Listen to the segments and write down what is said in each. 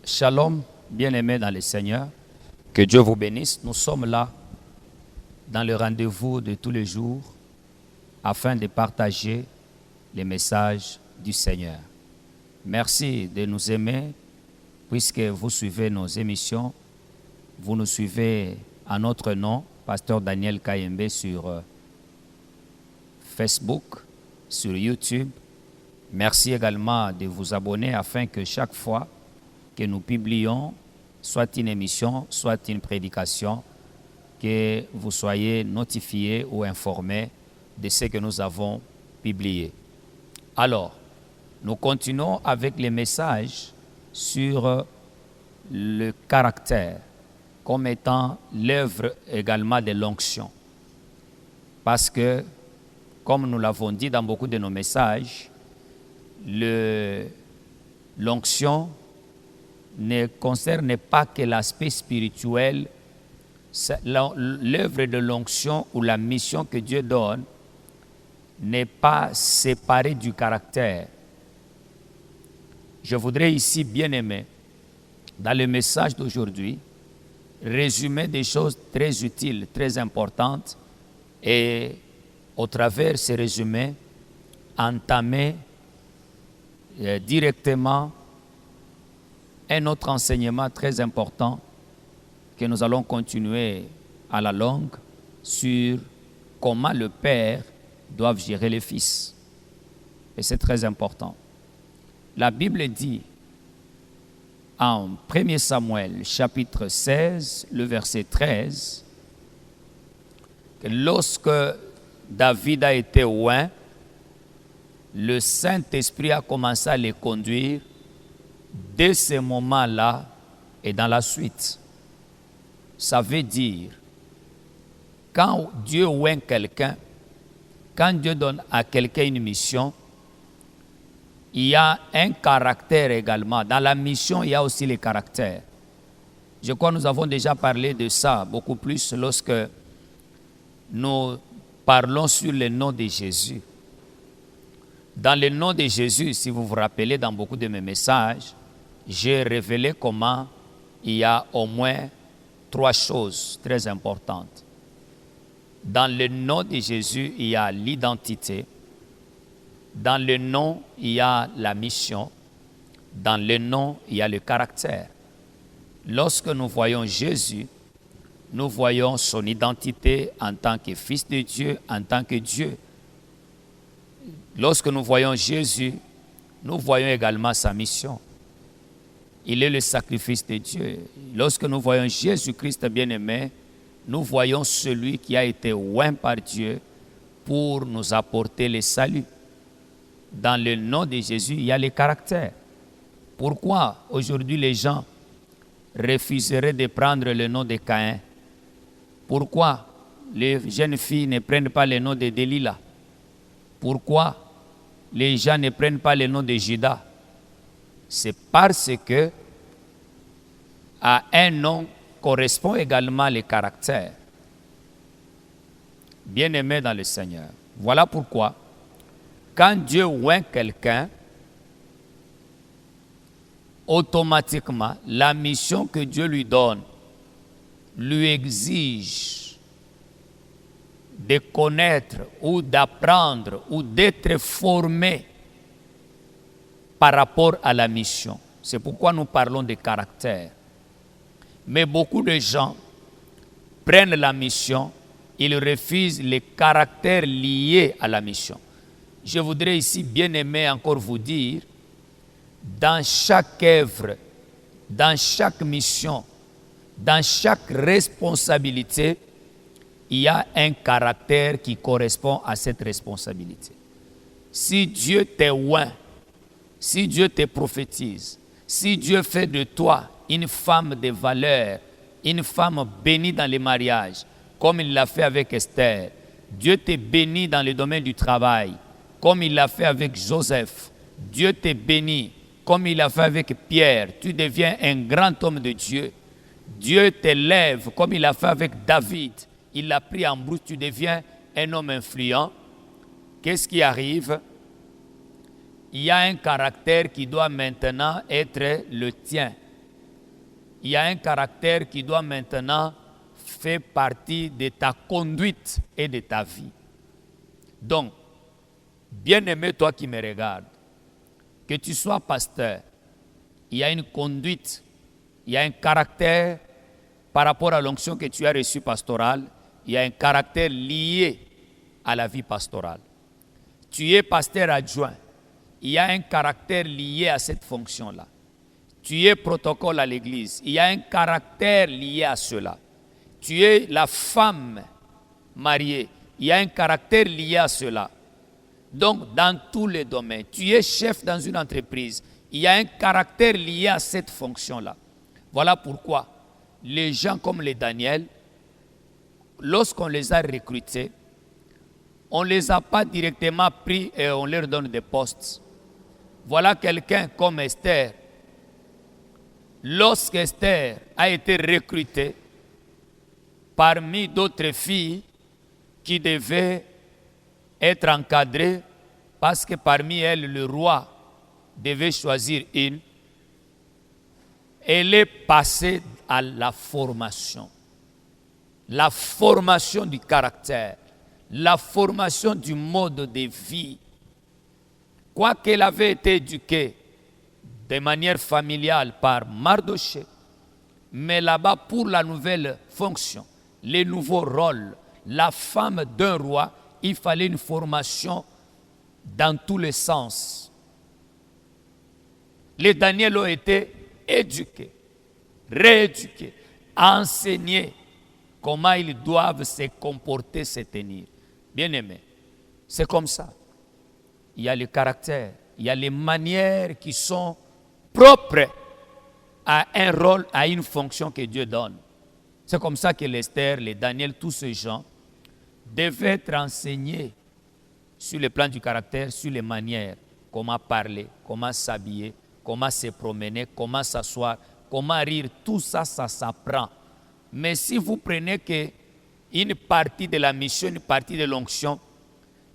Shalom, bien-aimés dans le Seigneur. Que Dieu vous bénisse. Nous sommes là dans le rendez-vous de tous les jours afin de partager les messages du Seigneur. Merci de nous aimer puisque vous suivez nos émissions. Vous nous suivez à notre nom, Pasteur Daniel Kayembe, sur Facebook, sur YouTube. Merci également de vous abonner afin que chaque fois que nous publions, soit une émission, soit une prédication, que vous soyez notifiés ou informés de ce que nous avons publié. Alors, nous continuons avec les messages sur le caractère comme étant l'œuvre également de l'onction. Parce que, comme nous l'avons dit dans beaucoup de nos messages, l'onction ne concerne pas que l'aspect spirituel. L'œuvre de l'onction ou la mission que Dieu donne n'est pas séparée du caractère. Je voudrais ici, bien aimé, dans le message d'aujourd'hui, résumer des choses très utiles, très importantes, et au travers de ces résumés, entamer directement un autre enseignement très important que nous allons continuer à la longue sur comment le Père doit gérer les fils. Et c'est très important. La Bible dit en 1 Samuel chapitre 16, le verset 13, que lorsque David a été oint, le Saint-Esprit a commencé à les conduire dès ce moment-là et dans la suite. Ça veut dire, quand Dieu oint quelqu'un, quand Dieu donne à quelqu'un une mission, il y a un caractère également. Dans la mission, il y a aussi les caractères. Je crois que nous avons déjà parlé de ça beaucoup plus lorsque nous parlons sur le nom de Jésus. Dans le nom de Jésus, si vous vous rappelez, dans beaucoup de mes messages, j'ai révélé comment il y a au moins 3 choses très importantes. Dans le nom de Jésus, il y a l'identité. Dans le nom, il y a la mission. Dans le nom, il y a le caractère. Lorsque nous voyons Jésus, nous voyons son identité en tant que Fils de Dieu, en tant que Dieu. Lorsque nous voyons Jésus, nous voyons également sa mission. Il est le sacrifice de Dieu. Lorsque nous voyons Jésus-Christ bien-aimé, nous voyons celui qui a été oint par Dieu pour nous apporter le salut. Dans le nom de Jésus, il y a les caractères. Pourquoi aujourd'hui les gens refuseraient de prendre le nom de Caïn? Pourquoi les jeunes filles ne prennent pas le nom de Delilah? Pourquoi les gens ne prennent pas le nom de Judas? C'est parce que à un nom correspond également le caractère. Bien-aimé dans le Seigneur. Voilà pourquoi, quand Dieu oint quelqu'un, automatiquement, la mission que Dieu lui donne lui exige de connaître ou d'apprendre ou d'être formé par rapport à la mission. C'est pourquoi nous parlons de caractère. Mais beaucoup de gens prennent la mission, ils refusent les caractères liés à la mission. Je voudrais ici, bien aimé, encore vous dire, dans chaque œuvre, dans chaque mission, dans chaque responsabilité, il y a un caractère qui correspond à cette responsabilité. Si Dieu te oint, si Dieu te prophétise, si Dieu fait de toi une femme de valeur, une femme bénie dans les mariages, comme il l'a fait avec Esther, Dieu te bénit dans le domaine du travail, comme il l'a fait avec Joseph, Dieu te bénit, comme il l'a fait avec Pierre, tu deviens un grand homme de Dieu. Dieu t'élève, comme il l'a fait avec David, il l'a pris en brousse, tu deviens un homme influent. Qu'est-ce qui arrive? Il y a un caractère qui doit maintenant être le tien. il y a un caractère qui doit maintenant faire partie de ta conduite et de ta vie. Donc, bien-aimé, toi qui me regardes, que tu sois pasteur, il y a une conduite, il y a un caractère par rapport à l'onction que tu as reçue pastorale, il y a un caractère lié à la vie pastorale. Tu es pasteur adjoint, il y a un caractère lié à cette fonction-là. Tu es protocole à l'église, il y a un caractère lié à cela. Tu es la femme mariée, il y a un caractère lié à cela. Donc, dans tous les domaines, tu es chef dans une entreprise, il y a un caractère lié à cette fonction-là. Voilà pourquoi les gens comme les Daniel, lorsqu'on les a recrutés, on ne les a pas directement pris et on leur donne des postes. Voilà quelqu'un comme Esther. Lorsqu'Esther a été recrutée parmi d'autres filles qui devaient être encadrées parce que parmi elles, le roi devait choisir une, elle est passée à la formation du caractère, la formation du mode de vie. Quoiqu'elle avait été éduquée de manière familiale par Mardochée, mais là-bas pour la nouvelle fonction, les nouveaux rôles, la femme d'un roi, il fallait une formation dans tous les sens. Les Daniel ont été éduqués, rééduqués, enseignés comment ils doivent se comporter, se tenir. Bien-aimés, c'est comme ça. Il y a le caractère, il y a les manières qui sont propres à un rôle, à une fonction que Dieu donne. C'est comme ça que l'Esther, les Daniel, tous ces gens devaient être enseignés sur le plan du caractère, sur les manières, comment parler, comment s'habiller, comment se promener, comment s'asseoir, comment rire, tout ça, ça s'apprend. Mais si vous prenez une partie de la mission, une partie de l'onction,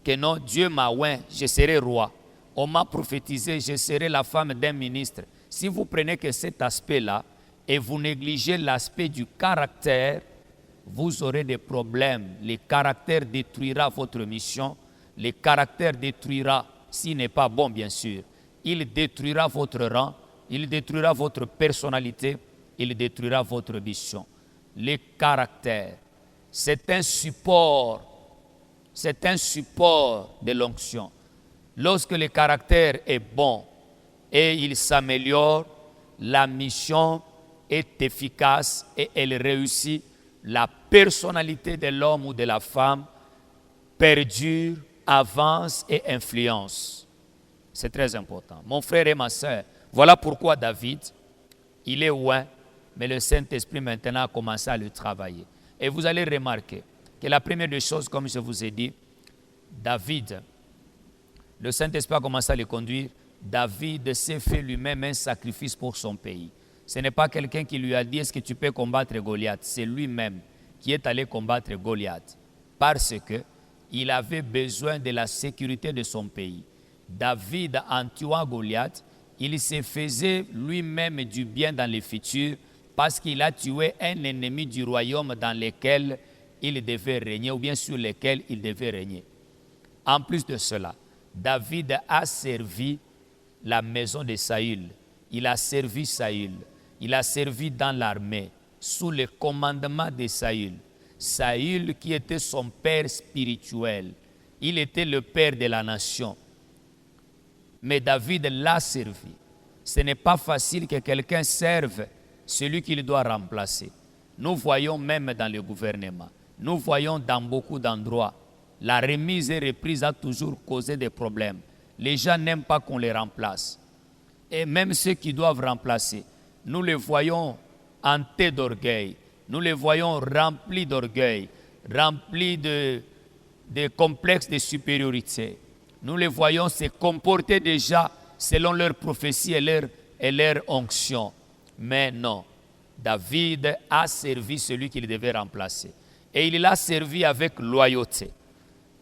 que non, Dieu m'a oint, je serai roi. On m'a prophétisé, je serai la femme d'un ministre. Si vous prenez que cet aspect-là et vous négligez l'aspect du caractère, vous aurez des problèmes. Le caractère détruira votre mission. Le caractère détruira, s'il n'est pas bon bien sûr, il détruira votre rang, il détruira votre personnalité, il détruira votre mission. Le caractère, c'est un support de l'onction. Lorsque le caractère est bon et il s'améliore, la mission est efficace et elle réussit. La personnalité de l'homme ou de la femme perdure, avance et influence. C'est très important. Mon frère et ma soeur, voilà pourquoi David, il est loin, mais le Saint-Esprit maintenant a commencé à le travailler. Et vous allez remarquer que la première des choses, comme je vous ai dit, David, le Saint-Esprit a commencé à le conduire. David s'est fait lui-même un sacrifice pour son pays. Ce n'est pas quelqu'un qui lui a dit « Est-ce que tu peux combattre Goliath ?» C'est lui-même qui est allé combattre Goliath parce qu'il avait besoin de la sécurité de son pays. David, en tuant Goliath, il se faisait lui-même du bien dans le futur parce qu'il a tué un ennemi du royaume dans lequel il devait régner ou bien sur lequel il devait régner. En plus de cela, David a servi la maison de Saül. Il a servi Saül. Il a servi dans l'armée sous le commandement de Saül. Saül qui était son père spirituel. Il était le père de la nation. Mais David l'a servi. Ce n'est pas facile que quelqu'un serve celui qu'il doit remplacer. Nous voyons même dans le gouvernement, nous voyons dans beaucoup d'endroits, la remise et reprise a toujours causé des problèmes. Les gens n'aiment pas qu'on les remplace. Et même ceux qui doivent remplacer, nous les voyons hantés d'orgueil. Nous les voyons remplis d'orgueil, remplis de complexes de supériorité. Nous les voyons se comporter déjà selon leur prophétie et leur onction. Mais non, David a servi celui qu'il devait remplacer. Et il l'a servi avec loyauté.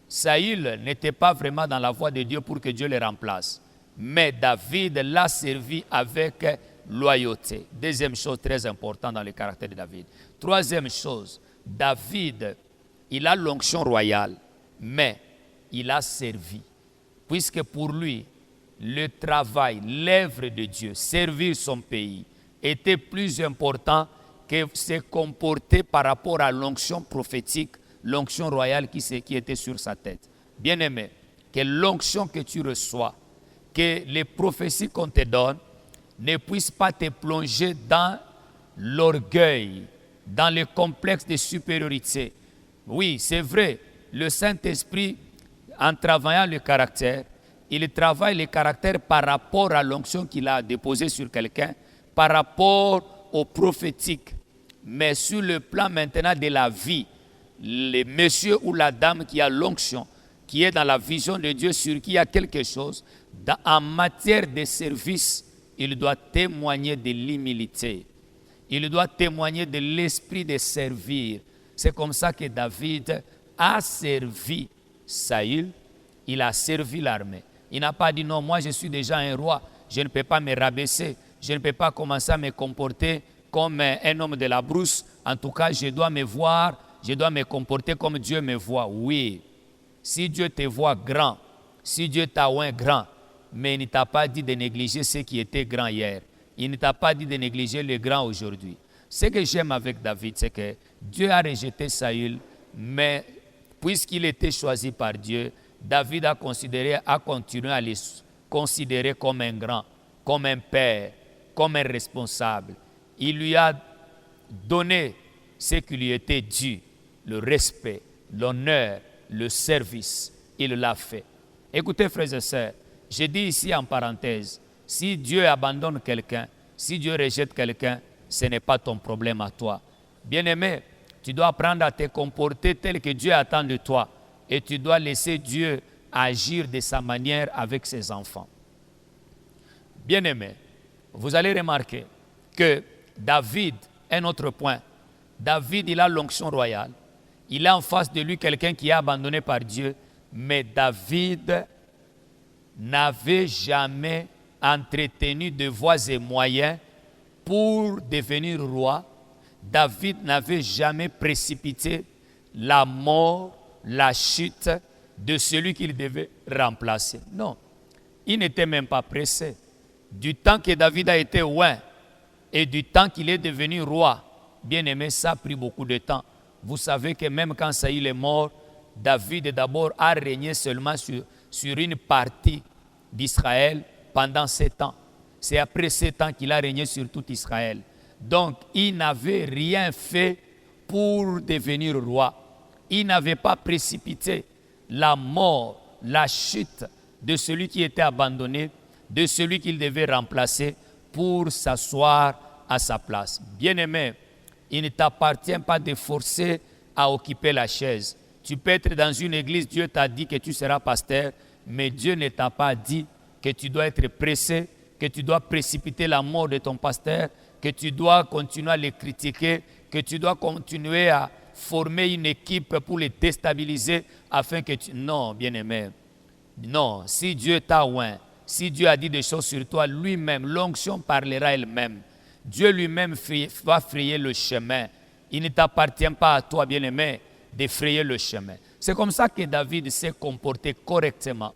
Saül n'était pas vraiment dans la voie de Dieu pour que Dieu le remplace. Mais David l'a servi avec loyauté. Deuxième chose très importante dans le caractère de David. Troisième chose, David, il a l'onction royale, mais il a servi. Puisque pour lui, le travail, l'œuvre de Dieu, servir son pays, était plus important que se comporter par rapport à l'onction prophétique, l'onction royale qui était sur sa tête. Bien-aimé, que l'onction que tu reçois, que les prophéties qu'on te donne, ne puissent pas te plonger dans l'orgueil, dans le complexe de supériorité. Oui, c'est vrai, le Saint-Esprit, en travaillant le caractère, il travaille le caractère par rapport à l'onction qu'il a déposée sur quelqu'un, par rapport au prophétique. Mais sur le plan maintenant de la vie, le monsieur ou la dame qui a l'onction, qui est dans la vision de Dieu, sur qui il y a quelque chose, en matière de service, il doit témoigner de l'humilité. Il doit témoigner de l'esprit de servir. C'est comme ça que David a servi Saül, il a servi l'armée. Il n'a pas dit non, moi je suis déjà un roi, je ne peux pas me rabaisser, je ne peux pas commencer à me comporter comme un homme de la brousse. En tout cas, je dois me voir, je dois me comporter comme Dieu me voit. Oui, si Dieu te voit grand, si Dieu t'a oint grand, mais il ne t'a pas dit de négliger ce qui était grand hier. Il ne t'a pas dit de négliger le grand aujourd'hui. Ce que j'aime avec David, c'est que Dieu a rejeté Saül, mais puisqu'il était choisi par Dieu, David a continué à le considérer comme un grand, comme un père, comme un responsable. Il lui a donné ce qui lui était dû, le respect, l'honneur, le service. Il l'a fait. Écoutez, frères et sœurs, je dis ici en parenthèse, si Dieu abandonne quelqu'un, si Dieu rejette quelqu'un, ce n'est pas ton problème à toi. Bien-aimé, tu dois apprendre à te comporter tel que Dieu attend de toi. Et tu dois laisser Dieu agir de sa manière avec ses enfants. Bien-aimé, vous allez remarquer que David, un autre point, David, il a l'onction royale. Il a en face de lui quelqu'un qui est abandonné par Dieu. Mais David n'avait jamais entretenu de voies et moyens pour devenir roi. David n'avait jamais précipité la mort, la chute de celui qu'il devait remplacer. Non, il n'était même pas pressé. Du temps que David a été oint et du temps qu'il est devenu roi, bien aimé, ça a pris beaucoup de temps. Vous savez que même quand Saül est mort, David d'abord a régné seulement sur une partie d'Israël pendant 7 ans. C'est après 7 ans qu'il a régné sur tout Israël. Donc, il n'avait rien fait pour devenir roi. Il n'avait pas précipité la mort, la chute de celui qui était abandonné, de celui qu'il devait remplacer pour s'asseoir à sa place. Bien-aimé, il ne t'appartient pas de forcer à occuper la chaise. Tu peux être dans une église, Dieu t'a dit que tu seras pasteur, mais Dieu ne t'a pas dit que tu dois être pressé, que tu dois précipiter la mort de ton pasteur, que tu dois continuer à les critiquer, que tu dois continuer à former une équipe pour les déstabiliser afin que tu... Non, bien-aimé. Non, si Dieu t'a oint, si Dieu a dit des choses sur toi, lui-même, l'onction parlera elle-même. Dieu lui-même va frayer le chemin. Il ne t'appartient pas à toi, bien-aimé, de frayer le chemin. C'est comme ça que David s'est comporté correctement.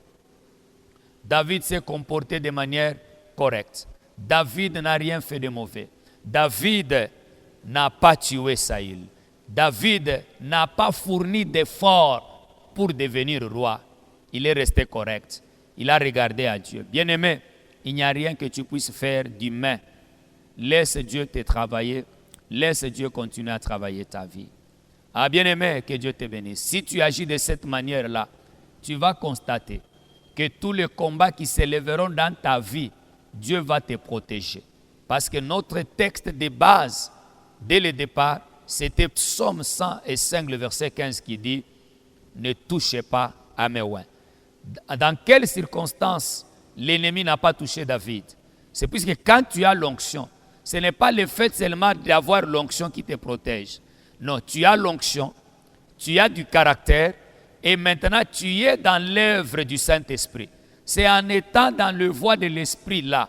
David s'est comporté de manière correcte. David n'a rien fait de mauvais. David n'a pas tué Saül. David n'a pas fourni d'efforts pour devenir roi. Il est resté correct. Il a regardé à Dieu. Bien-aimé, il n'y a rien que tu puisses faire d'humain. Laisse Dieu te travailler. Laisse Dieu continuer à travailler ta vie. Ah, bien-aimé, que Dieu te bénisse. Si tu agis de cette manière-là, tu vas constater que tous les combats qui s'élèveront dans ta vie, Dieu va te protéger. Parce que notre texte de base, dès le départ, c'était Psaume 105, le verset 15 qui dit « Ne touchez pas à mes oins ». Dans quelles circonstances l'ennemi n'a pas touché David? C'est puisque quand tu as l'onction, ce n'est pas le fait seulement d'avoir l'onction qui te protège. Non, tu as l'onction, tu as du caractère et maintenant tu es dans l'œuvre du Saint-Esprit. C'est en étant dans le voie de l'Esprit là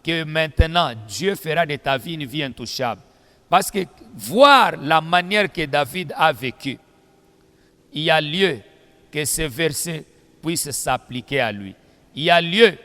que maintenant Dieu fera de ta vie une vie intouchable. Parce que voir la manière que David a vécu, il y a lieu que ce verset puisse s'appliquer à lui. Il y a lieu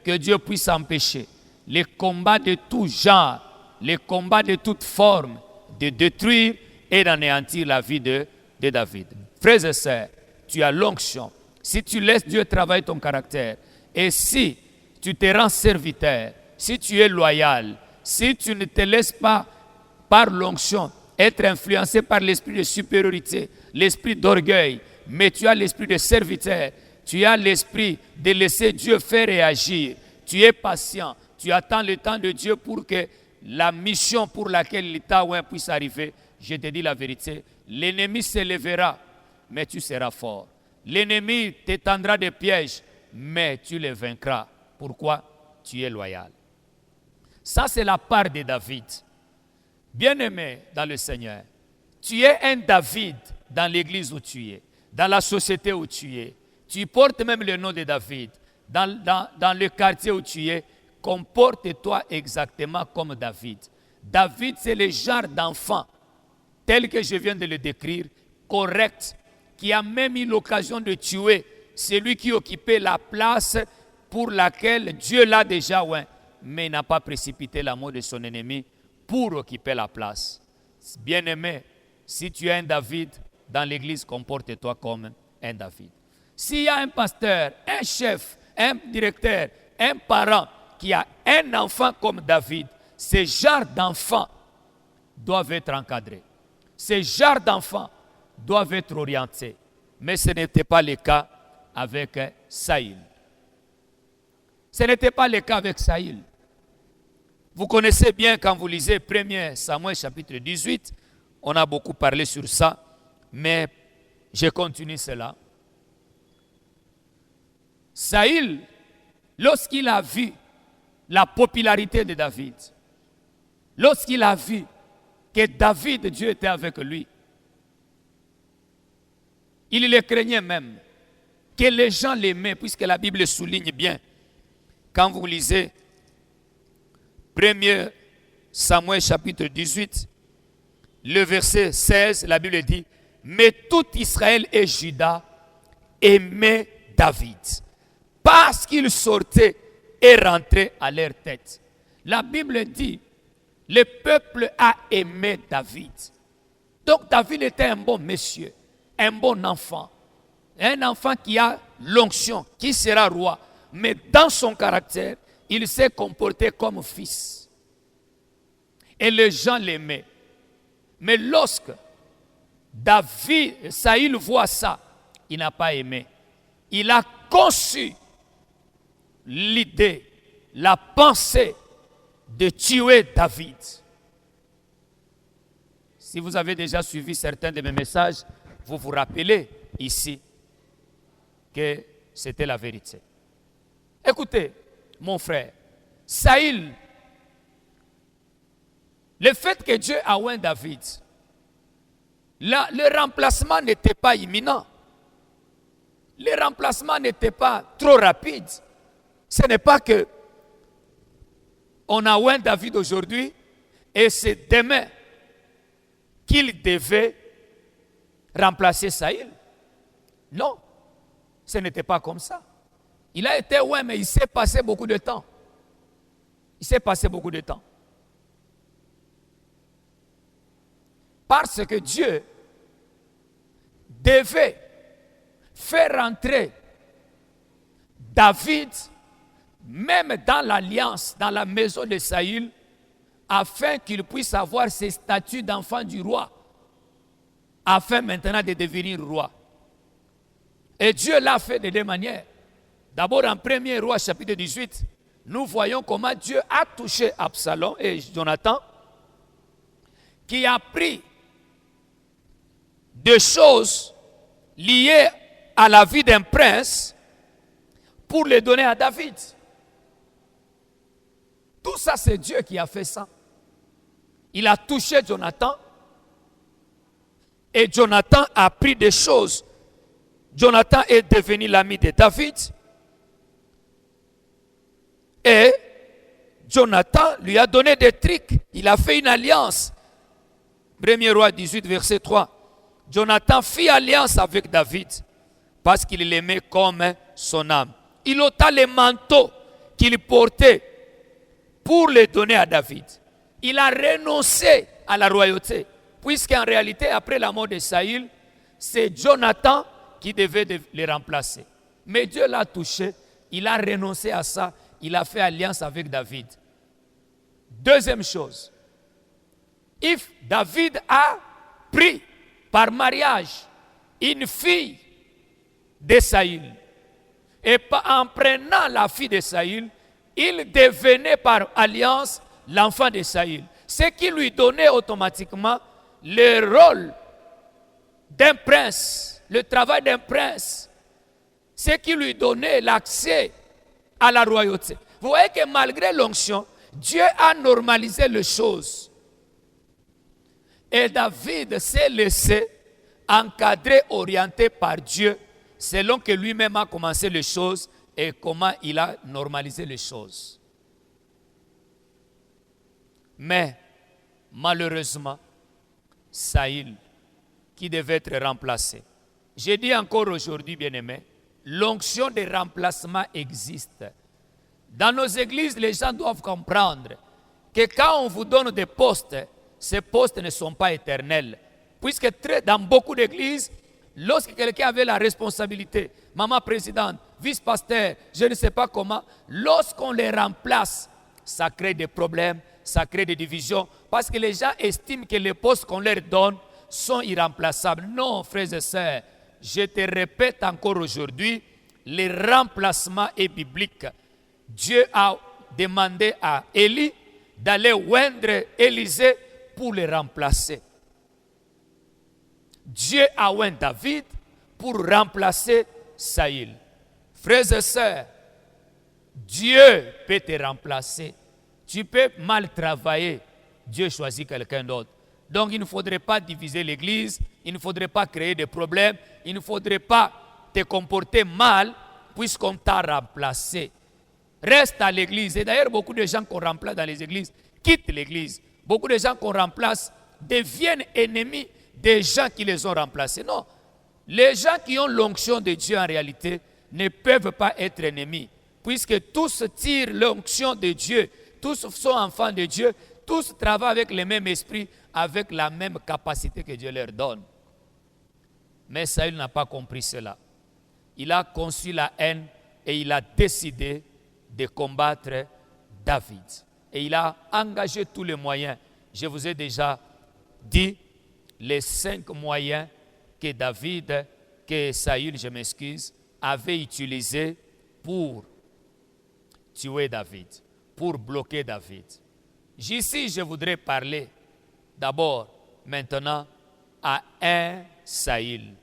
que Dieu puisse empêcher les combats de tout genre, les combats de toute forme, de détruire et d'anéantir la vie de David. Frères et sœurs, tu as l'onction. Si tu laisses Dieu travailler ton caractère, et si tu te rends serviteur, si tu es loyal, si tu ne te laisses pas par l'onction être influencé par l'esprit de supériorité, l'esprit d'orgueil, mais tu as l'esprit de serviteur, tu as l'esprit de laisser Dieu faire et agir, tu es patient, tu attends le temps de Dieu pour que la mission pour laquelle il t'a oint puisse arriver. Je te dis la vérité, l'ennemi s'élèvera, mais tu seras fort. L'ennemi t'étendra des pièges, mais tu les vaincras. Pourquoi? Tu es loyal. Ça, c'est la part de David. Bien-aimé dans le Seigneur, tu es un David dans l'église où tu es, dans la société où tu es. Tu portes même le nom de David. Dans le quartier où tu es, comporte-toi exactement comme David. David, c'est le genre d'enfant, tel que je viens de le décrire, correct, qui a même eu l'occasion de tuer celui qui occupait la place pour laquelle Dieu l'a déjà oint, mais n'a pas précipité la mort de son ennemi pour occuper la place. Bien-aimé, si tu es un David, dans l'église, comporte-toi comme un David. S'il y a un pasteur, un chef, un directeur, un parent qui a un enfant comme David, ces genres d'enfants doivent être encadrés. Ces genres d'enfants doivent être orientés. Mais ce n'était pas le cas avec Saül. Ce n'était pas le cas avec Saül. Vous connaissez bien quand vous lisez 1 Samuel chapitre 18, on a beaucoup parlé sur ça, mais je continue cela. Saül, lorsqu'il a vu la popularité de David, lorsqu'il a vu que David, Dieu était avec lui, il le craignait même, que les gens l'aimaient, puisque la Bible souligne bien. Quand vous lisez 1 Samuel chapitre 18, le verset 16, la Bible dit, « Mais tout Israël et Juda aimaient David, parce qu'il sortait et rentrait à leur tête. » La Bible dit, le peuple a aimé David. Donc David était un bon monsieur, un bon enfant. Un enfant qui a l'onction, qui sera roi. Mais dans son caractère, il s'est comporté comme fils. Et les gens l'aimaient. Mais lorsque Saül voit ça, il n'a pas aimé. Il a conçu l'idée, la pensée de tuer David. Si vous avez déjà suivi certains de mes messages, vous vous rappelez ici que c'était la vérité. Écoutez, mon frère, Saül, le fait que Dieu a oint David, le remplacement n'était pas imminent. Le remplacement n'était pas trop rapide. Ce n'est pas que on a oint David aujourd'hui et c'est demain qu'il devait remplacer Saül. Non, ce n'était pas comme ça. Il a été oint, mais il s'est passé beaucoup de temps. Il s'est passé beaucoup de temps. Parce que Dieu devait faire rentrer David même dans l'alliance, dans la maison de Saül, afin qu'il puisse avoir ses statuts d'enfant du roi, afin maintenant de devenir roi. Et Dieu l'a fait de deux manières. D'abord en 1er Roi chapitre 18, nous voyons comment Dieu a touché Absalom et Jonathan, qui a pris des choses liées à la vie d'un prince pour les donner à David. Tout ça, c'est Dieu qui a fait ça. Il a touché Jonathan et Jonathan a pris des choses. Jonathan est devenu l'ami de David et Jonathan lui a donné des trucs. Il a fait une alliance. 1er roi 18, verset 3. Jonathan fit alliance avec David parce qu'il l'aimait comme son âme. Il ôta les manteaux qu'il portait pour les donner à David. Il a renoncé à la royauté, puisqu'en réalité, après la mort de Saül, c'est Jonathan qui devait les remplacer. Mais Dieu l'a touché, il a renoncé à ça, il a fait alliance avec David. Deuxième chose, if David a pris par mariage une fille de Saül, et en prenant la fille de Saül, il devenait par alliance l'enfant de Saül. Ce qui lui donnait automatiquement le rôle d'un prince, le travail d'un prince. Ce qui lui donnait l'accès à la royauté. Vous voyez que malgré l'onction, Dieu a normalisé les choses. Et David s'est laissé encadrer, orienter par Dieu, selon que lui-même a commencé les choses et comment il a normalisé les choses. Mais, malheureusement, Saül, qui devait être remplacé. J'ai dit encore aujourd'hui, bien-aimés, l'onction de remplacement existe. Dans nos églises, les gens doivent comprendre que quand on vous donne des postes, ces postes ne sont pas éternels. Puisque dans beaucoup d'églises, lorsque quelqu'un avait la responsabilité, maman présidente, vice-pasteur, je ne sais pas comment, lorsqu'on les remplace, ça crée des problèmes, ça crée des divisions, parce que les gens estiment que les postes qu'on leur donne sont irremplaçables. Non, frères et sœurs, je te répète encore aujourd'hui, le remplacement est biblique. Dieu a demandé à Élie d'aller oindre Élisée pour le remplacer. Dieu a oint David pour remplacer Saül. Frères et sœurs, Dieu peut te remplacer. Tu peux mal travailler, Dieu choisit quelqu'un d'autre. Donc il ne faudrait pas diviser l'église, il ne faudrait pas créer des problèmes, il ne faudrait pas te comporter mal puisqu'on t'a remplacé. Reste à l'église. Et d'ailleurs, beaucoup de gens qu'on remplace dans les églises quittent l'église. Beaucoup de gens qu'on remplace deviennent ennemis des gens qui les ont remplacés. Non, les gens qui ont l'onction de Dieu en réalité ne peuvent pas être ennemis, puisque tous tirent l'onction de Dieu, tous sont enfants de Dieu, tous travaillent avec le même esprit, avec la même capacité que Dieu leur donne. Mais Saül n'a pas compris cela. Il a conçu la haine et il a décidé de combattre David. Et il a engagé tous les moyens. Je vous ai déjà dit les 5 moyens que Saül, je m'excuse, avait utilisés pour tuer David, pour bloquer David. Ici, je voudrais parler d'abord, maintenant, à un Saül.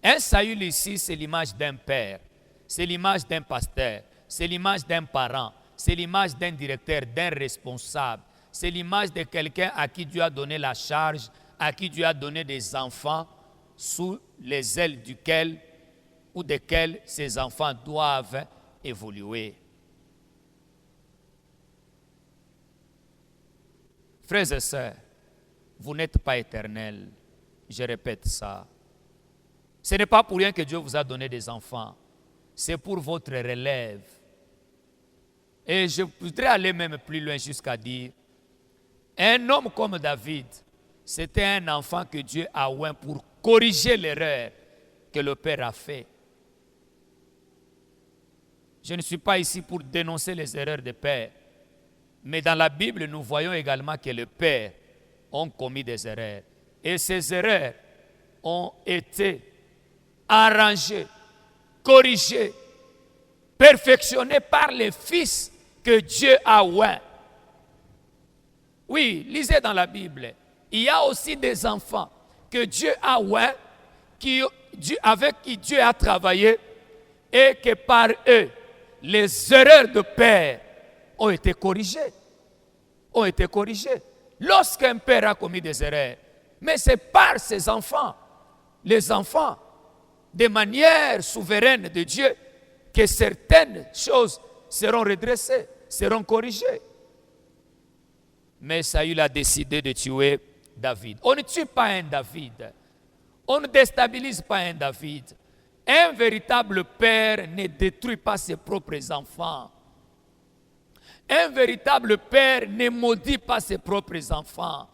Un Saül ici, c'est l'image d'un père, c'est l'image d'un pasteur, c'est l'image d'un parent, c'est l'image d'un directeur, d'un responsable, c'est l'image de quelqu'un à qui Dieu a donné la charge, à qui Dieu a donné des enfants sous les ailes duquel ou desquels ces enfants doivent évoluer. Frères et sœurs, vous n'êtes pas éternels. Je répète ça. Ce n'est pas pour rien que Dieu vous a donné des enfants. C'est pour votre relève. Et je voudrais aller même plus loin jusqu'à dire, un homme comme David, c'était un enfant que Dieu a oint pour corriger l'erreur que le père a fait. Je ne suis pas ici pour dénoncer les erreurs des pères. Mais dans la Bible, nous voyons également que les pères ont commis des erreurs. Et ces erreurs ont été arrangées, corrigées, perfectionnées par les fils que Dieu a oints. Oui, lisez dans la Bible. Il y a aussi des enfants que Dieu a oints, avec qui Dieu a travaillé, et que par eux, les erreurs de père ont été corrigées. Ont été corrigées. Lorsqu'un père a commis des erreurs, mais c'est par ses enfants, les enfants, de manière souveraine de Dieu, que certaines choses seront redressées, seront corrigées. Mais Saül a décidé de tuer David. On ne tue pas un David. On ne déstabilise pas un David. Un véritable père ne détruit pas ses propres enfants. Un véritable père ne maudit pas ses propres enfants.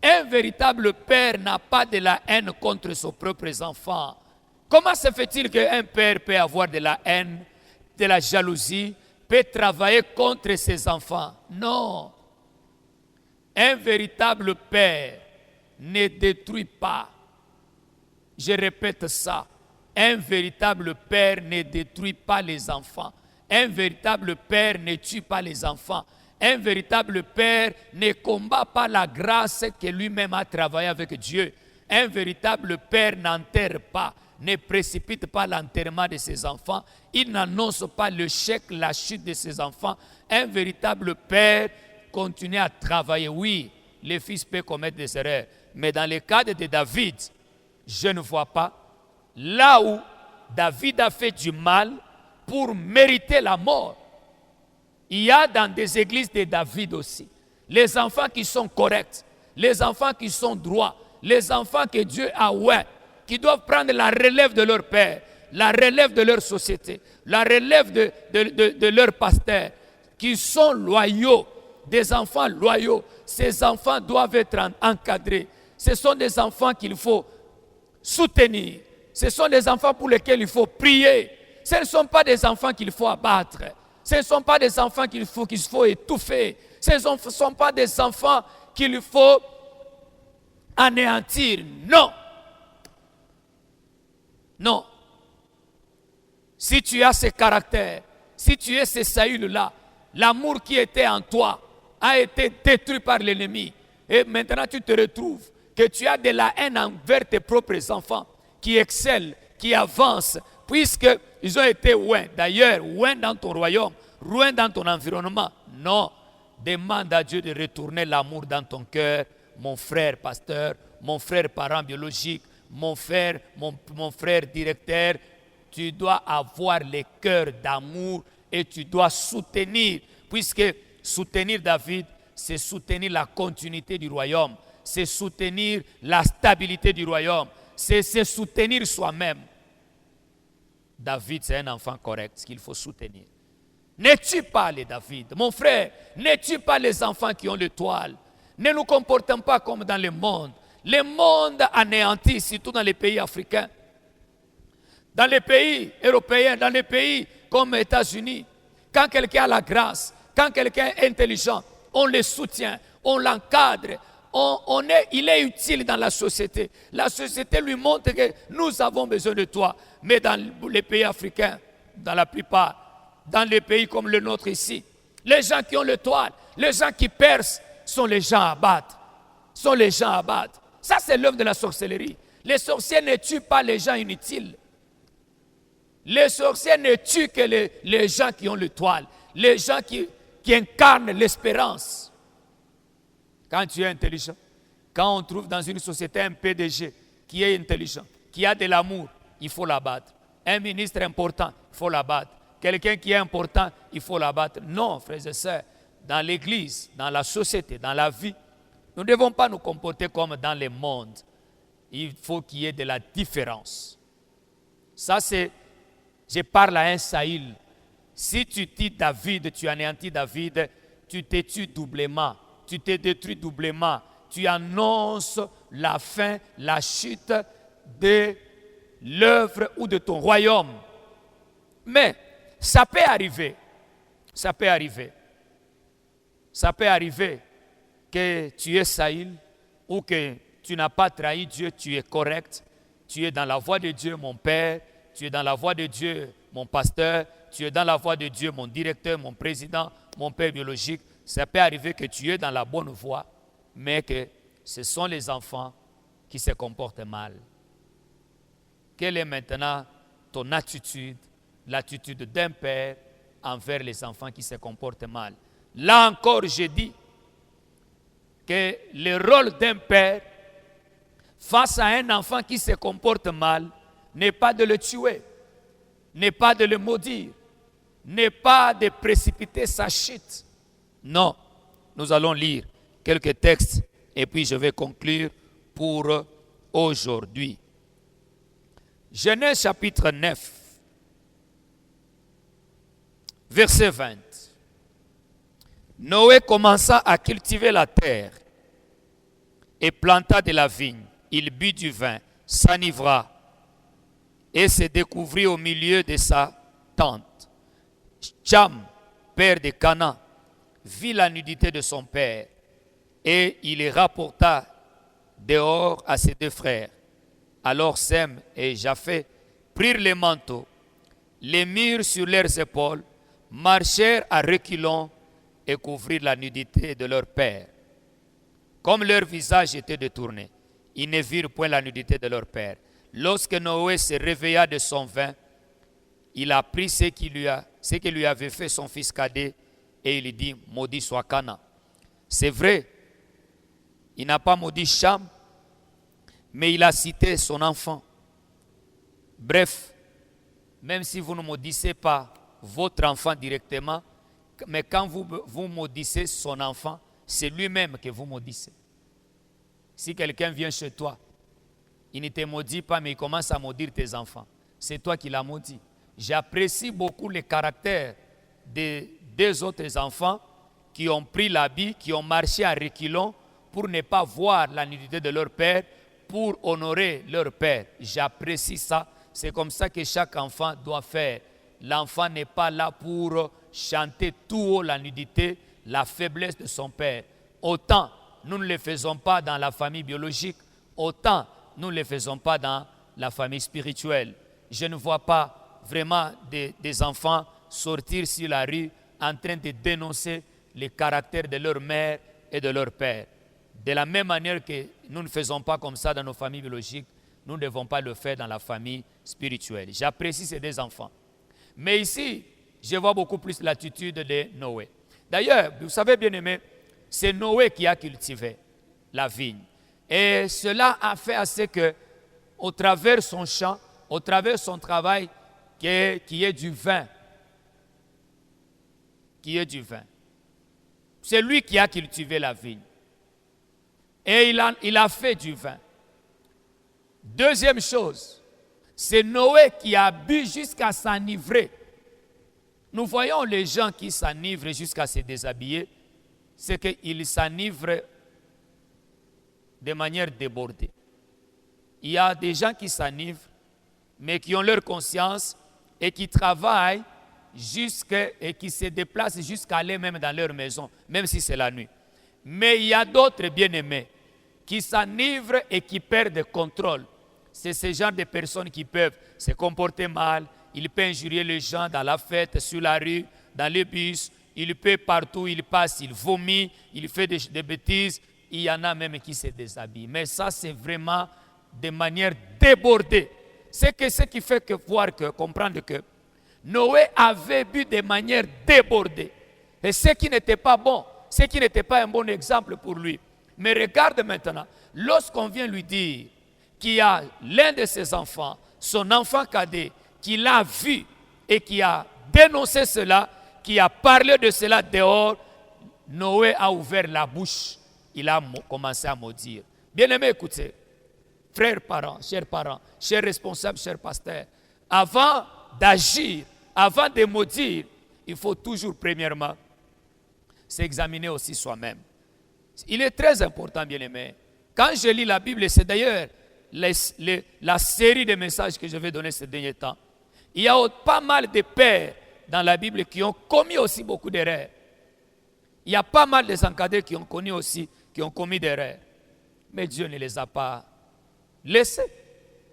Un véritable père n'a pas de la haine contre ses propres enfants. Comment se fait-il qu'un père peut avoir de la haine, de la jalousie, peut travailler contre ses enfants? Non. Un véritable père ne détruit pas. Je répète ça. Un véritable père ne détruit pas les enfants. Un véritable père ne tue pas les enfants. Un véritable père ne combat pas la grâce que lui-même a travaillé avec Dieu. Un véritable père n'enterre pas, ne précipite pas l'enterrement de ses enfants. Il n'annonce pas le chèque, la chute de ses enfants. Un véritable père continue à travailler. Oui, les fils peuvent commettre des erreurs. Mais dans le cadre de David, je ne vois pas là où David a fait du mal pour mériter la mort. Il y a dans des églises de David aussi les enfants qui sont corrects, les enfants qui sont droits, les enfants que Dieu a qui doivent prendre la relève de leur père, la relève de leur société, la relève de leur pasteur, qui sont loyaux, des enfants loyaux. Ces enfants doivent être encadrés. Ce sont des enfants qu'il faut soutenir. Ce sont des enfants pour lesquels il faut prier. Ce ne sont pas des enfants qu'il faut abattre. Ce ne sont pas des enfants qu'il faut étouffer. Ce ne sont pas des enfants qu'il faut anéantir. Non. Non. Si tu as ce caractère, si tu es ce Saül-là, l'amour qui était en toi a été détruit par l'ennemi. Et maintenant tu te retrouves que tu as de la haine envers tes propres enfants qui excellent, qui avancent, puisqu'ils ont été loin. D'ailleurs, loin dans ton royaume, loin dans ton environnement. Non. Demande à Dieu de retourner l'amour dans ton cœur, mon frère pasteur, mon frère parent biologique, mon frère directeur. Tu dois avoir le cœur d'amour et tu dois soutenir, puisque soutenir David, c'est soutenir la continuité du royaume, c'est soutenir la stabilité du royaume, c'est se soutenir soi-même. David, c'est un enfant correct qu'il faut soutenir. Ne tue pas les David. Mon frère, ne tue pas les enfants qui ont l'étoile. Ne nous comportons pas comme dans le monde. Le monde anéanti, surtout dans les pays africains. Dans les pays européens, dans les pays comme les États-Unis, quand quelqu'un a la grâce, quand quelqu'un est intelligent, on le soutient, on l'encadre, il est utile dans la société. La société lui montre que nous avons besoin de toi. Mais dans les pays africains, dans la plupart, dans les pays comme le nôtre ici, les gens qui ont l'étoile, les gens qui percent sont les gens à battre. Sont les gens à battre. Ça, c'est l'œuvre de la sorcellerie. Les sorciers ne tuent pas les gens inutiles. Les sorciers ne tuent que les gens qui ont l'étoile, les gens qui incarnent l'espérance. Quand tu es intelligent, quand on trouve dans une société un PDG qui est intelligent, qui a de l'amour, il faut l'abattre. Un ministre important, il faut l'abattre. Quelqu'un qui est important, il faut l'abattre. Non, frères et sœurs, dans l'église, dans la société, dans la vie, nous ne devons pas nous comporter comme dans le monde. Il faut qu'il y ait de la différence. Ça, je parle à un Saül. Si tu tues David, tu anéantis David, tu te tues doublement. Tu te détruis doublement. Tu annonces la fin, la chute de l'œuvre ou de ton royaume. Mais ça peut arriver. Ça peut arriver. Ça peut arriver que tu es Saül ou que tu n'as pas trahi Dieu, tu es correct. Tu es dans la voie de Dieu, mon Père. Tu es dans la voie de Dieu, mon pasteur. Tu es dans la voie de Dieu, mon directeur, mon président, mon père biologique. Ça peut arriver que tu es dans la bonne voie, mais que ce sont les enfants qui se comportent mal. Quelle est maintenant ton attitude, l'attitude d'un père envers les enfants qui se comportent mal? Là encore, je dis que le rôle d'un père face à un enfant qui se comporte mal n'est pas de le tuer, n'est pas de le maudire, n'est pas de précipiter sa chute. Non, nous allons lire quelques textes et puis je vais conclure pour aujourd'hui. Genèse chapitre 9, verset 20. Noé commença à cultiver la terre et planta de la vigne. Il but du vin, s'enivra et se découvrit au milieu de sa tente. Cham, père de Canaan, vit la nudité de son père et il les rapporta dehors à ses deux frères. Alors Sem et Japheth prirent les manteaux, les mirent sur leurs épaules, marchèrent à reculons et couvrirent la nudité de leur père. Comme leur visage était détourné, ils ne virent point la nudité de leur père. Lorsque Noé se réveilla de son vin, il apprit ce que lui avait fait son fils cadet et il dit, maudit soit Canaan. C'est vrai, il n'a pas maudit Cham, mais il a cité son enfant. Bref, même si vous ne maudissez pas votre enfant directement, mais quand vous maudissez son enfant, c'est lui-même que vous maudissez. Si quelqu'un vient chez toi, il ne te maudit pas, mais il commence à maudire tes enfants. C'est toi qui l'as maudit. J'apprécie beaucoup le caractère des deux autres enfants qui ont pris l'habit, qui ont marché à reculons pour ne pas voir la nudité de leur père, pour honorer leur père. J'apprécie ça. C'est comme ça que chaque enfant doit faire. L'enfant n'est pas là pour chanter tout haut la nudité, la faiblesse de son père. Autant nous ne le faisons pas dans la famille biologique, autant nous ne le faisons pas dans la famille spirituelle. Je ne vois pas vraiment des enfants sortir sur la rue en train de dénoncer le caractère de leur mère et de leur père. De la même manière que nous ne faisons pas comme ça dans nos familles biologiques, nous ne devons pas le faire dans la famille spirituelle. J'apprécie ces deux enfants. Mais ici, je vois beaucoup plus l'attitude de Noé. D'ailleurs, vous savez bien aimé, c'est Noé qui a cultivé la vigne. Et cela a fait à ce que, au travers son champ, au travers son travail, qui est du vin. C'est lui qui a cultivé la vigne. Et il a fait du vin. Deuxième chose, c'est Noé qui a bu jusqu'à s'enivrer. Nous voyons les gens qui s'enivrent jusqu'à se déshabiller, c'est qu'ils s'enivrent de manière débordée. Il y a des gens qui s'enivrent, mais qui ont leur conscience et qui travaillent et qui se déplacent jusqu'à aller même dans leur maison, même si c'est la nuit. Mais il y a d'autres bien-aimés qui s'enivrent et qui perdent le contrôle. C'est ce genre de personnes qui peuvent se comporter mal, ils peuvent injurier les gens dans la fête, sur la rue, dans les bus, il peut partout, il passe, il vomit, il fait des bêtises, il y en a même qui se déshabillent. Mais ça, c'est vraiment de manière débordée. C'est ce qui fait comprendre que Noé avait bu de manière débordée. Et ce qui n'était pas bon, ce qui n'était pas un bon exemple pour lui. Mais regarde maintenant, lorsqu'on vient lui dire qu'il y a l'un de ses enfants, son enfant cadet, qui l'a vu et qui a dénoncé cela, qui a parlé de cela dehors, Noé a ouvert la bouche. Il a commencé à maudire. Bien-aimés, écoutez, frères parents, chers responsables, chers pasteurs, avant d'agir, avant de maudire, il faut toujours premièrement s'examiner aussi soi-même. Il est très important, bien-aimés. Quand je lis la Bible, c'est d'ailleurs la série de messages que je vais donner ces derniers temps. Il y a pas mal de pères dans la Bible qui ont commis aussi beaucoup d'erreurs. Il y a pas mal de encadrés qui ont commis d'erreurs. Mais Dieu ne les a pas laissés.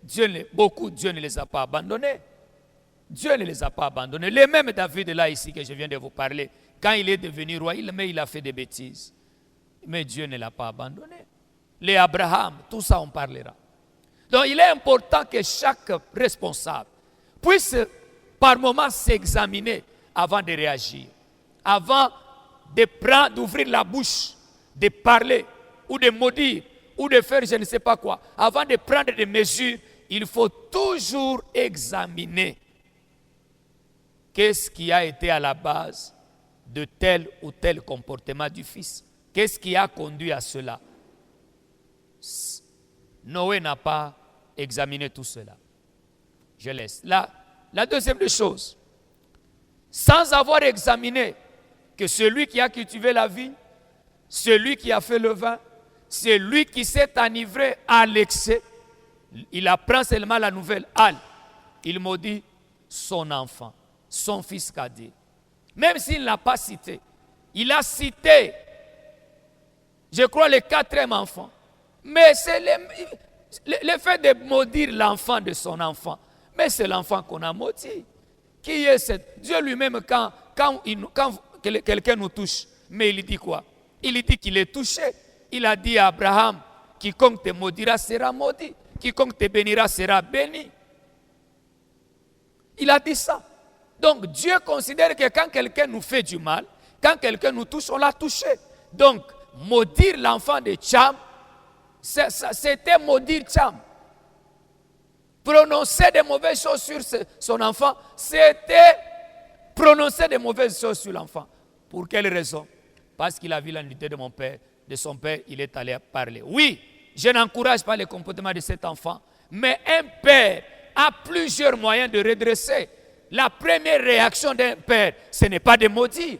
Dieu ne les a pas abandonnés. Dieu ne les a pas abandonnés. Le même David là ici que je viens de vous parler, quand il est devenu roi, il a fait des bêtises. Mais Dieu ne l'a pas abandonné. Les Abraham, tout ça on parlera. Donc il est important que chaque responsable puisse par moments s'examiner avant de réagir, avant d'ouvrir la bouche, de parler ou de maudire ou de faire je ne sais pas quoi. Avant de prendre des mesures, il faut toujours examiner qu'est-ce qui a été à la base de tel ou tel comportement du fils. Qu'est-ce qui a conduit à cela? Noé n'a pas examiné tout cela. Je laisse. La deuxième des choses, sans avoir examiné que celui qui a cultivé la vigne, celui qui a fait le vin, celui qui s'est enivré à l'excès, il apprend seulement la nouvelle. Il maudit son enfant, son fils cadet. Même s'il ne l'a pas cité, il a cité, je crois, le quatrième enfant. Mais c'est le fait de maudire l'enfant de son enfant. Mais c'est l'enfant qu'on a maudit. Qui est cet Dieu lui-même, quand quelqu'un nous touche, mais il dit quoi? Il dit qu'il est touché. Il a dit à Abraham, quiconque te maudira sera maudit. Quiconque te bénira sera béni. Il a dit ça. Donc Dieu considère que quand quelqu'un nous fait du mal, quand quelqu'un nous touche, on l'a touché. Donc maudire l'enfant de Tcham, c'était maudire Tcham. Prononcer des mauvaises choses sur son enfant, c'était prononcer des mauvaises choses sur l'enfant. Pour quelle raison? Parce qu'il a vu la nudité de mon père, de son père, il est allé parler. Oui, je n'encourage pas le comportement de cet enfant, mais un père a plusieurs moyens de redresser. La première réaction d'un père, ce n'est pas de maudire.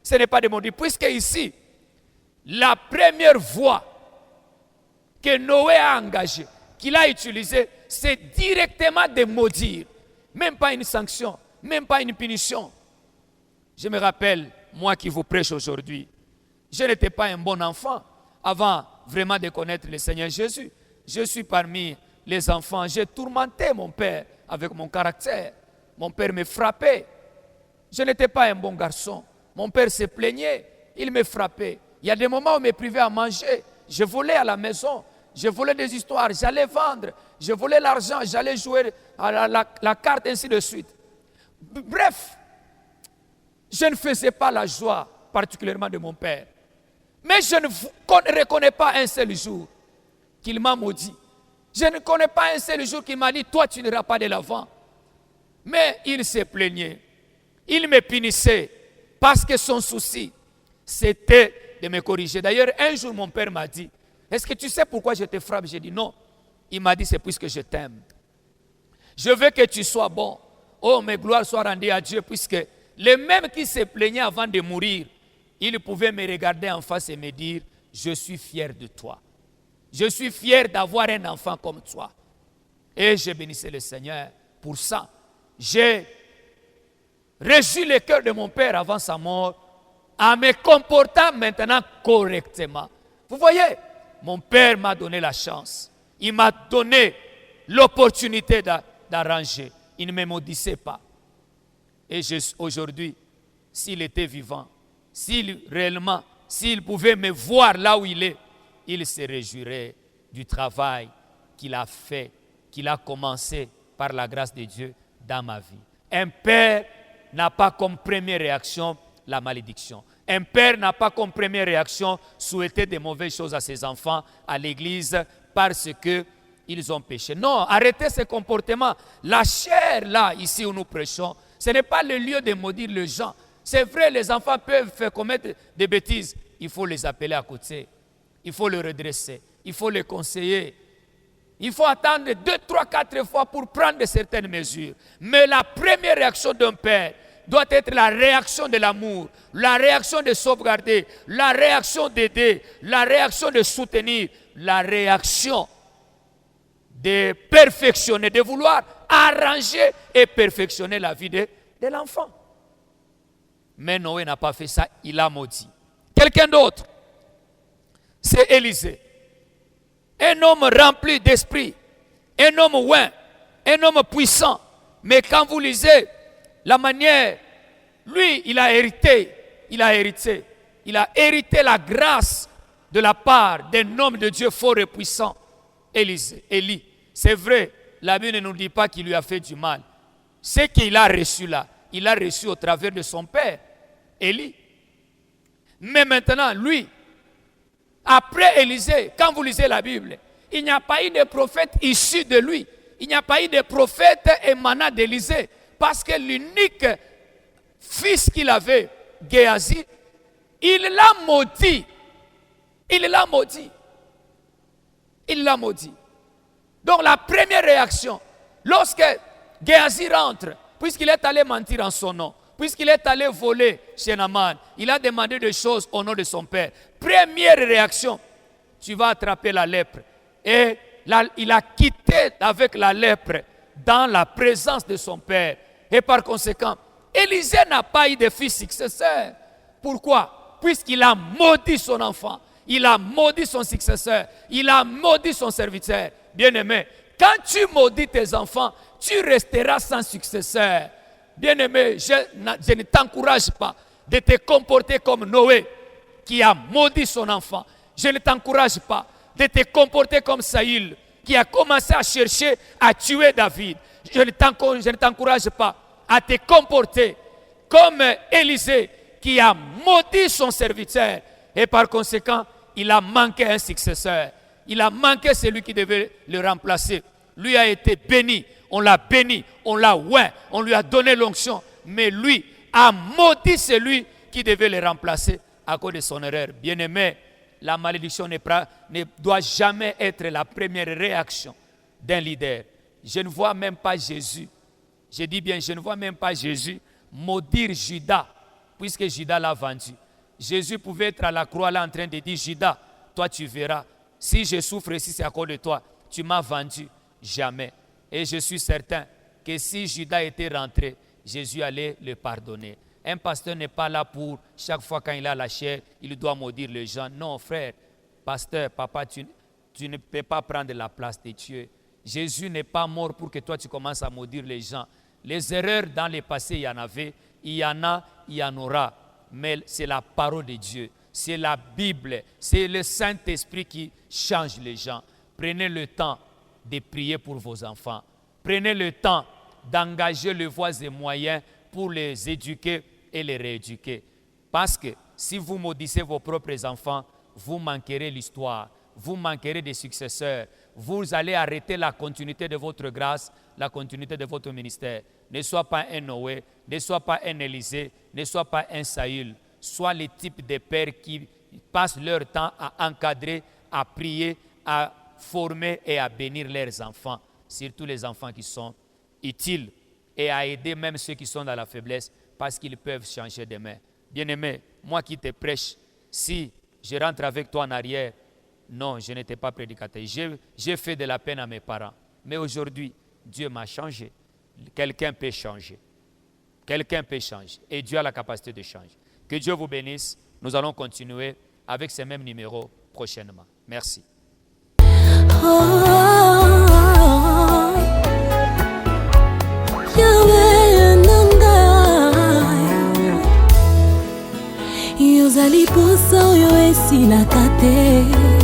Ce n'est pas de maudire, puisque ici, la première voie que Noé a engagée, qu'il a utilisée, c'est directement de maudire. Même pas une sanction, même pas une punition. Je me rappelle, moi qui vous prêche aujourd'hui, je n'étais pas un bon enfant avant vraiment de connaître le Seigneur Jésus. Je suis parmi les enfants, j'ai tourmenté mon père avec mon caractère. Mon père me frappait. Je n'étais pas un bon garçon. Mon père se plaignait, il me frappait. Il y a des moments où il me privait à manger. Je volais à la maison, je volais des histoires, j'allais vendre, je volais l'argent, j'allais jouer à la carte, ainsi de suite. Bref, je ne faisais pas la joie particulièrement de mon père. Mais je ne reconnais pas un seul jour qu'il m'a maudit. Je ne connais pas un seul jour qu'il m'a dit, toi tu n'iras pas de l'avant. Mais il se plaignait, il me punissait parce que son souci, c'était de me corriger. D'ailleurs, un jour mon père m'a dit, est-ce que tu sais pourquoi je te frappe? J'ai dit non. Il m'a dit, c'est puisque je t'aime. Je veux que tu sois bon. Oh, mes gloires soient rendues à Dieu, puisque les mêmes qui se plaignaient avant de mourir, ils pouvaient me regarder en face et me dire, je suis fier de toi. Je suis fier d'avoir un enfant comme toi. Et je bénissais le Seigneur pour ça. J'ai reçu le cœur de mon père avant sa mort en me comportant maintenant correctement. Vous voyez, mon père m'a donné la chance. Il m'a donné l'opportunité d'arranger. Il ne me maudissait pas. Et aujourd'hui, s'il était vivant, s'il pouvait me voir là où il est, il se réjouirait du travail qu'il a fait, qu'il a commencé par la grâce de Dieu dans ma vie. Un père n'a pas comme première réaction la malédiction. Un père n'a pas comme première réaction souhaiter des mauvaises choses à ses enfants, à l'église, parce qu'ils ont péché. Non, arrêtez ce comportement. La chair, là, ici où nous prêchons, ce n'est pas le lieu de maudire les gens. C'est vrai, les enfants peuvent faire commettre des bêtises. Il faut les appeler à côté. Il faut les redresser. Il faut les conseiller. Il faut attendre 2, 3, 4 fois pour prendre certaines mesures. Mais la première réaction d'un père doit être la réaction de l'amour, la réaction de sauvegarder, la réaction d'aider, la réaction de soutenir, la réaction de perfectionner, de vouloir arranger et perfectionner la vie de l'enfant. Mais Noé n'a pas fait ça, il a maudit. Quelqu'un d'autre, c'est Élisée. Un homme rempli d'esprit, un homme oint, un homme puissant. Mais quand vous lisez la manière, lui, il a hérité la grâce de la part d'un homme de Dieu fort et puissant, Élie. C'est vrai, la Bible ne nous dit pas qu'il lui a fait du mal. Ce qu'il a reçu là, il l'a reçu au travers de son père, Élie. Mais maintenant, lui, après Élisée, quand vous lisez la Bible, il n'y a pas eu de prophète issu de lui. Il n'y a pas eu de prophète émanant d'Élisée. Parce que l'unique fils qu'il avait, Géasi, il l'a maudit Il l'a maudit. Il l'a maudit. Donc la première réaction, lorsque Géasi rentre, puisqu'il est allé mentir en son nom, puisqu'il est allé voler chez Naaman, il a demandé des choses au nom de son père. Première réaction, tu vas attraper la lèpre. Et il a quitté avec la lèpre dans la présence de son père. Et par conséquent, Élisée n'a pas eu de fils successeur. Pourquoi? Puisqu'il a maudit son enfant, il a maudit son successeur, il a maudit son serviteur. Bien-aimé, quand tu maudis tes enfants, tu resteras sans successeur. Bien-aimé, je ne t'encourage pas de te comporter comme Noé, qui a maudit son enfant. Je ne t'encourage pas de te comporter comme Saül, qui a commencé à chercher à tuer David. Je ne t'encourage pas à te comporter comme Élisée, qui a maudit son serviteur. Et par conséquent, il a manqué un successeur. Il a manqué celui qui devait le remplacer. Lui a été béni, on l'a béni, on l'a oint, on lui a donné l'onction. Mais lui a maudit celui qui devait le remplacer à cause de son erreur. Bien-aimé, la malédiction ne doit jamais être la première réaction d'un leader. Je ne vois même pas Jésus. Je dis bien, je ne vois même pas Jésus maudire Judas, puisque Judas l'a vendu. Jésus pouvait être à la croix là en train de dire, Judas, toi tu verras, si je souffre ici, c'est à cause de toi. Tu m'as vendu. Jamais. Et je suis certain que si Judas était rentré, Jésus allait le pardonner. Un pasteur n'est pas là pour, chaque fois quand il a la chair, il doit maudire les gens. Non, frère, pasteur, papa, tu ne peux pas prendre la place de Dieu. Jésus n'est pas mort pour que toi tu commences à maudire les gens. Les erreurs dans le passé, il y en avait, il y en a, il y en aura. Mais c'est la parole de Dieu, c'est la Bible, c'est le Saint-Esprit qui change les gens. Prenez le temps de prier pour vos enfants. Prenez le temps d'engager les voies et moyens pour les éduquer et les rééduquer. Parce que si vous maudissez vos propres enfants, vous manquerez l'histoire, vous manquerez des successeurs, vous allez arrêter la continuité de votre grâce, la continuité de votre ministère. Ne sois pas un Noé, ne sois pas un Élisée, ne sois pas un Saül. Sois le type de pères qui passent leur temps à encadrer, à prier, à former et à bénir leurs enfants, surtout les enfants qui sont utiles, et à aider même ceux qui sont dans la faiblesse, parce qu'ils peuvent changer demain. Bien-aimé, moi qui te prêche, si je rentre avec toi en arrière, non, je n'étais pas prédicateur. J'ai fait de la peine à mes parents. Mais aujourd'hui, Dieu m'a changé. Quelqu'un peut changer. Quelqu'un peut changer. Et Dieu a la capacité de changer. Que Dieu vous bénisse. Nous allons continuer avec ce même numéro prochainement. Merci. Yozali posa oyo esilaka te.